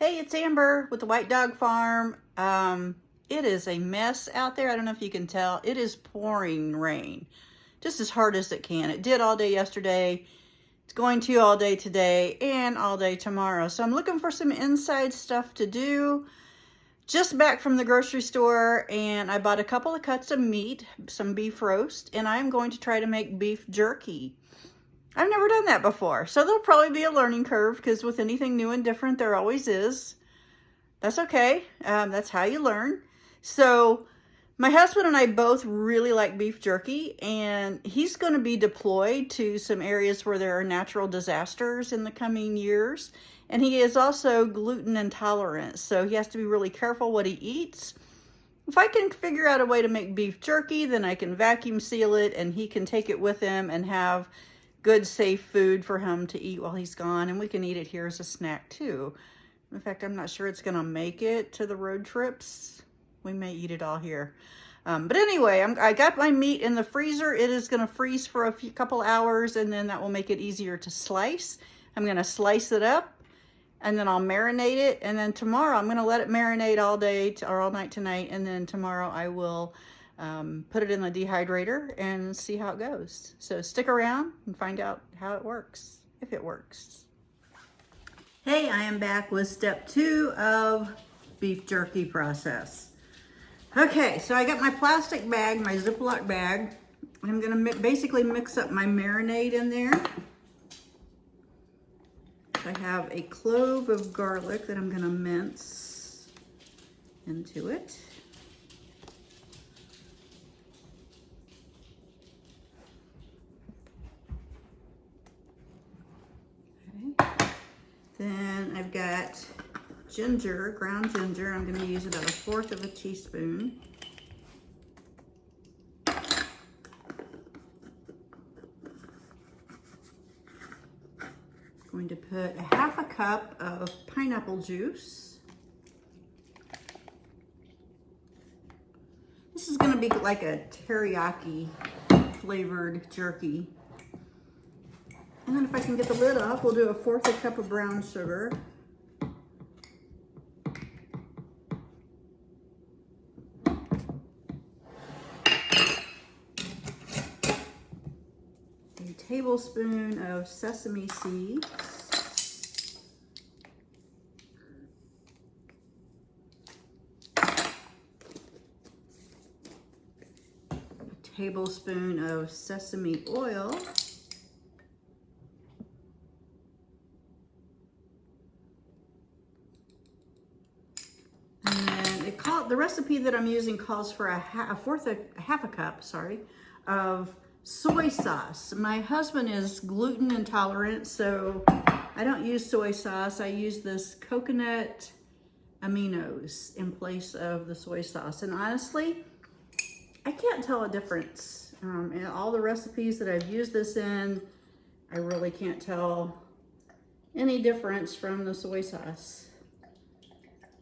Hey, it's Amber with the White Dog Farm. It is a mess out there. I don't know if you can tell. It is pouring rain, just as hard as it can. It did all day yesterday. It's going to all day today and all day tomorrow. So I'm looking for some inside stuff to do. Just back from the grocery store, and I bought a couple of cuts of meat, some beef roast, and I'm going to try to make beef jerky. I've never done that before, so there'll probably be a learning curve because with anything new and different, there always is. That's okay. That's how you learn. So my husband and I both really like beef jerky, and he's going to be deployed to some areas where there are natural disasters in the coming years. And he is also gluten intolerant, so he has to be really careful what he eats. If I can figure out a way to make beef jerky, then I can vacuum seal it and he can take it with him and have good, safe food for him to eat while he's gone. And we can eat it here as a snack too. In fact, I'm not sure it's gonna make it to the road trips. We may eat it all here. But anyway, I got my meat in the freezer. It is gonna freeze for a couple hours, and then that will make it easier to slice. I'm gonna slice it up, and then I'll marinate it. And then tomorrow, I'm gonna let it marinate all day or all night tonight. And then tomorrow I will put it in the dehydrator and see how it goes. So stick around and find out how it works, if it works. Hey, I am back with step 2 of beef jerky process. Okay, so I got my plastic bag, my Ziploc bag. I'm gonna basically mix up my marinade in there. I have a clove of garlic that I'm gonna mince into it. Then I've got ginger, ground ginger. I'm going to use about 1/4 of a teaspoon. Going to put 1/2 cup of pineapple juice. This is going to be like a teriyaki flavored jerky. And then if I can get the lid off, we'll do 1/4 cup of brown sugar. A tablespoon of sesame seeds. A tablespoon of sesame oil. The recipe that I'm using calls for a half a cup, of soy sauce. My husband is gluten intolerant, so I don't use soy sauce. I use this coconut aminos in place of the soy sauce. And honestly, I can't tell a difference. In all the recipes that I've used this in, I really can't tell any difference from the soy sauce.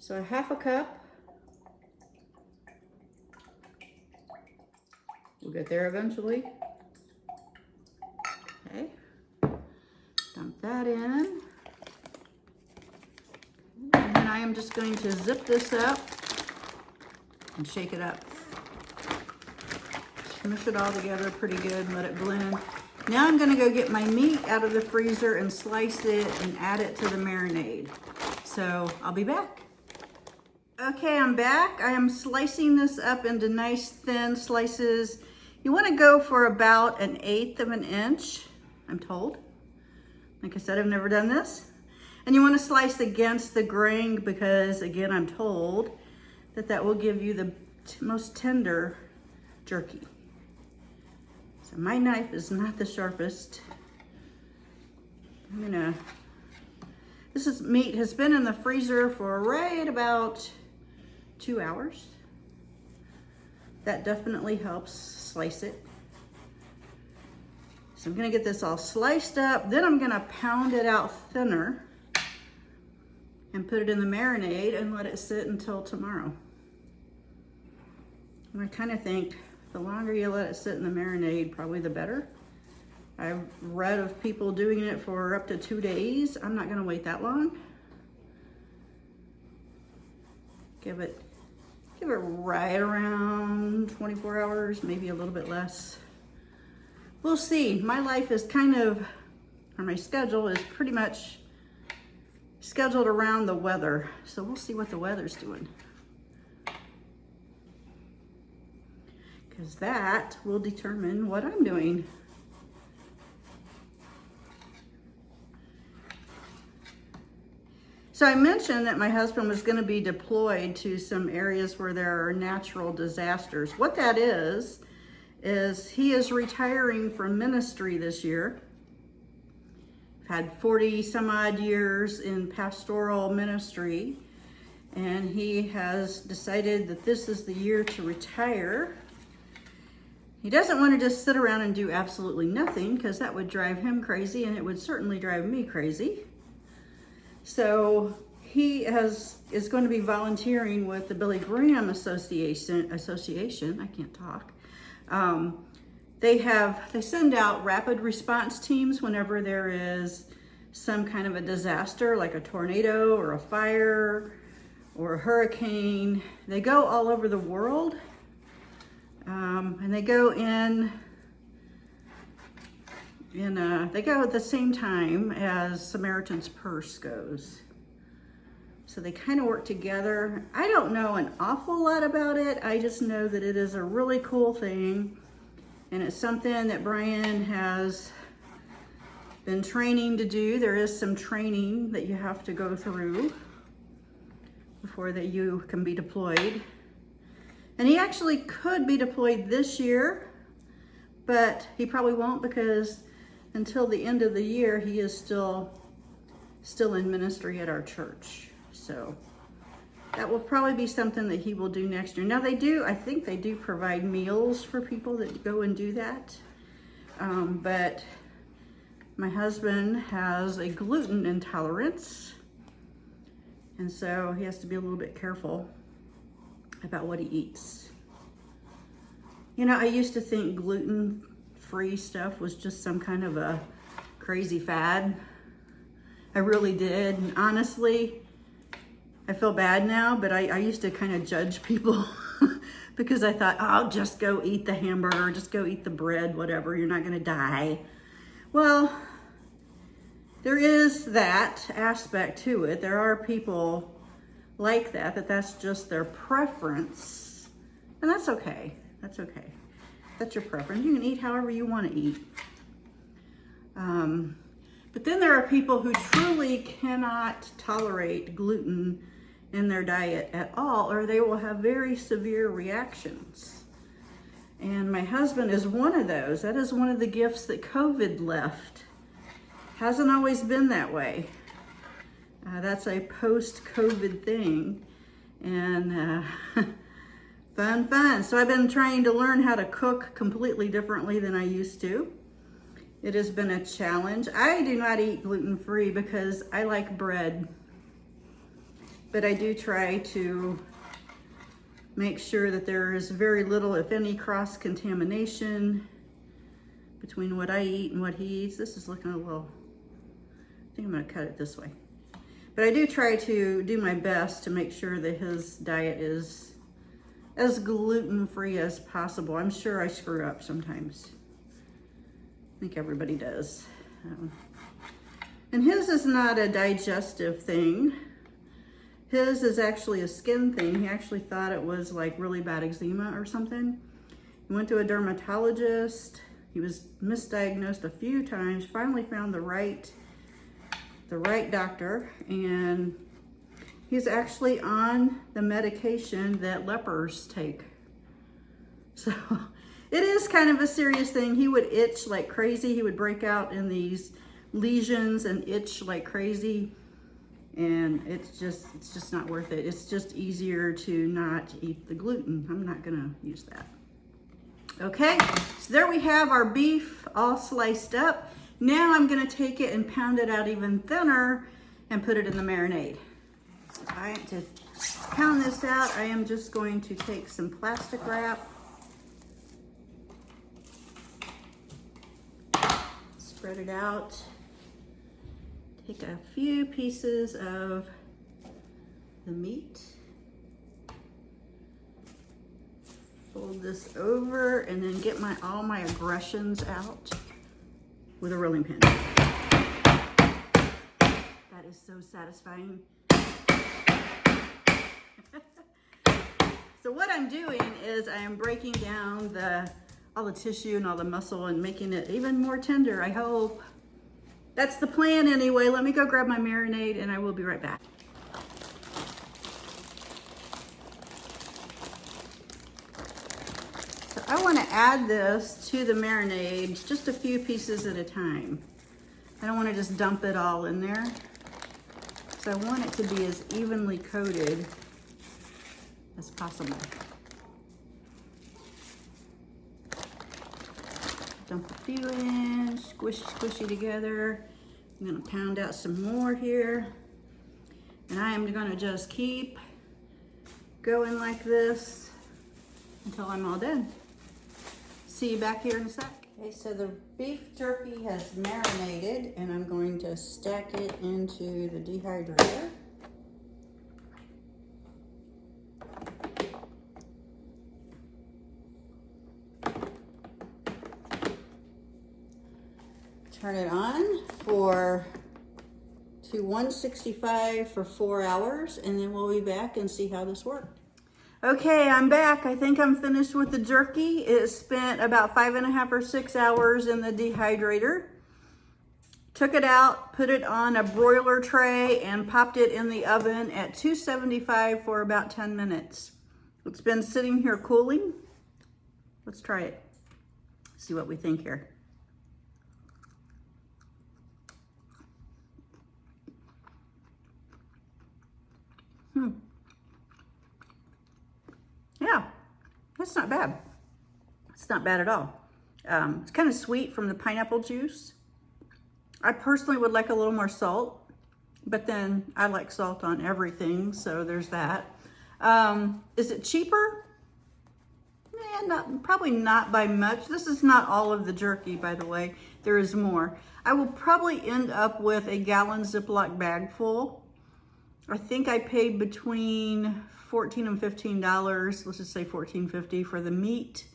So 1/2 cup. We'll get there eventually. Okay, dump that in. And then I am just going to zip this up and shake it up. Smush it all together pretty good and let it blend. Now I'm gonna go get my meat out of the freezer and slice it and add it to the marinade. So I'll be back. Okay, I'm back. I am slicing this up into nice thin slices. You want to go for about 1/8 of an inch, I'm told. Like I said, I've never done this. And you want to slice against the grain because, again, I'm told that that will give you the most tender jerky. So my knife is not the sharpest. This meat has been in the freezer for right about 2 hours. That definitely helps slice it. So I'm gonna get this all sliced up. Then I'm gonna pound it out thinner and put it in the marinade and let it sit until tomorrow. And I kind of think the longer you let it sit in the marinade, probably the better. I've read of people doing it for up to 2 days. I'm not gonna wait that long. Give it right around 24 hours, maybe a little bit less. We'll see. My life is or my schedule is pretty much scheduled around the weather. So we'll see what the weather's doing. Because that will determine what I'm doing. So I mentioned that my husband was going to be deployed to some areas where there are natural disasters. What that is he is retiring from ministry this year. Had 40 some odd years in pastoral ministry, and he has decided that this is the year to retire. He doesn't want to just sit around and do absolutely nothing, because that would drive him crazy, and it would certainly drive me crazy. So he is going to be volunteering with the Billy Graham Association. I can't talk. They send out rapid response teams whenever there is some kind of a disaster, like a tornado or a fire or a hurricane. They go all over the world, and they go they go at the same time as Samaritan's Purse goes. So they kind of work together. I don't know an awful lot about it. I just know that it is a really cool thing. And it's something that Brian has been training to do. There is some training that you have to go through before that you can be deployed. And he actually could be deployed this year, but he probably won't, because until the end of the year, he is still in ministry at our church. So that will probably be something that he will do next year. Now I think they do provide meals for people that go and do that. But my husband has a gluten intolerance, and so he has to be a little bit careful about what he eats. You know, I used to think gluten-free stuff was just some kind of a crazy fad. I really did. And honestly, I feel bad now, but I used to kind of judge people because I thought, oh, just go eat the hamburger, just go eat the bread, whatever, you're not gonna die. Well, there is that aspect to it. There are people like that's just their preference, and that's okay. That's okay. That's your preference. You can eat however you want to eat. But then there are people who truly cannot tolerate gluten in their diet at all, or they will have very severe reactions. And my husband is one of those. That is one of the gifts that COVID left. Hasn't always been that way. That's a post-COVID thing. And fun. So I've been trying to learn how to cook completely differently than I used to. It has been a challenge. I do not eat gluten-free because I like bread. But I do try to make sure that there is very little, if any, cross-contamination between what I eat and what he eats. This is looking a little, I think I'm gonna cut it this way. But I do try to do my best to make sure that his diet is as gluten-free as possible. I'm sure I screw up sometimes. I think everybody does. And his is not a digestive thing. His is actually a skin thing. He actually thought it was like really bad eczema or something. He went to a dermatologist. He was misdiagnosed a few times, finally found the right doctor, and he's actually on the medication that lepers take. So it is kind of a serious thing. He would itch like crazy. He would break out in these lesions and itch like crazy. And it's just not worth it. It's just easier to not eat the gluten. I'm not gonna use that. Okay, so there we have our beef all sliced up. Now I'm gonna take it and pound it out even thinner and put it in the marinade. So to pound this out, I am just going to take some plastic wrap, spread it out. Take a few pieces of the meat Fold this over and then get all my aggressions out with a rolling pin. That is so satisfying. So what I'm doing is I am breaking down all the tissue and all the muscle and making it even more tender, I hope. That's the plan anyway. Let me go grab my marinade and I will be right back. So I want to add this to the marinade, just a few pieces at a time. I don't want to just dump it all in there. So I want it to be as evenly coated as possible. Dump a few in, squishy together. I'm gonna pound out some more here. And I am gonna just keep going like this until I'm all done. See you back here in a sec. Okay, so the beef jerky has marinated and I'm going to stack it into the dehydrator. Turn it on to 165 for 4 hours, and then we'll be back and see how this worked. Okay, I'm back. I think I'm finished with the jerky. It spent about 5.5 or 6 hours in the dehydrator. Took it out, put it on a broiler tray, and popped it in the oven at 275 for about 10 minutes. It's been sitting here cooling. Let's try it. See what we think here. Yeah, that's not bad. It's not bad at all. It's kind of sweet from the pineapple juice. I personally would like a little more salt, but then I like salt on everything, so there's that. Is it cheaper? Probably not by much. This is not all of the jerky, by the way. There is more. I will probably end up with a gallon Ziploc bag full. I think I paid between $14 and $15. Let's just say $14.50 for the meat.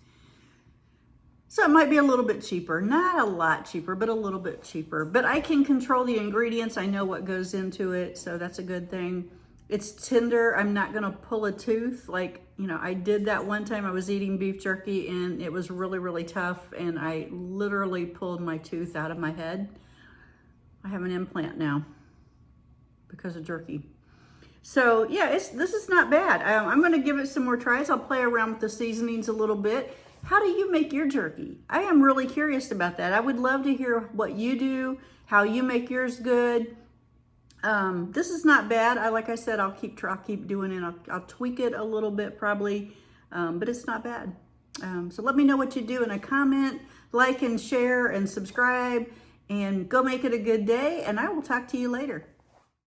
So it might be a little bit cheaper. Not a lot cheaper, but a little bit cheaper. But I can control the ingredients. I know what goes into it, so that's a good thing. It's tender. I'm not gonna pull a tooth. Like, you know, I did that one time. I was eating beef jerky and it was really, really tough. And I literally pulled my tooth out of my head. I have an implant now because of jerky. So yeah, this is not bad. I'm gonna give it some more tries. I'll play around with the seasonings a little bit. How do you make your jerky? I am really curious about that. I would love to hear what you do, how you make yours good. This is not bad. Like I said, I'll keep doing it. I'll tweak it a little bit probably, but it's not bad. So let me know what you do in a comment, like and share and subscribe, and go make it a good day. And I will talk to you later.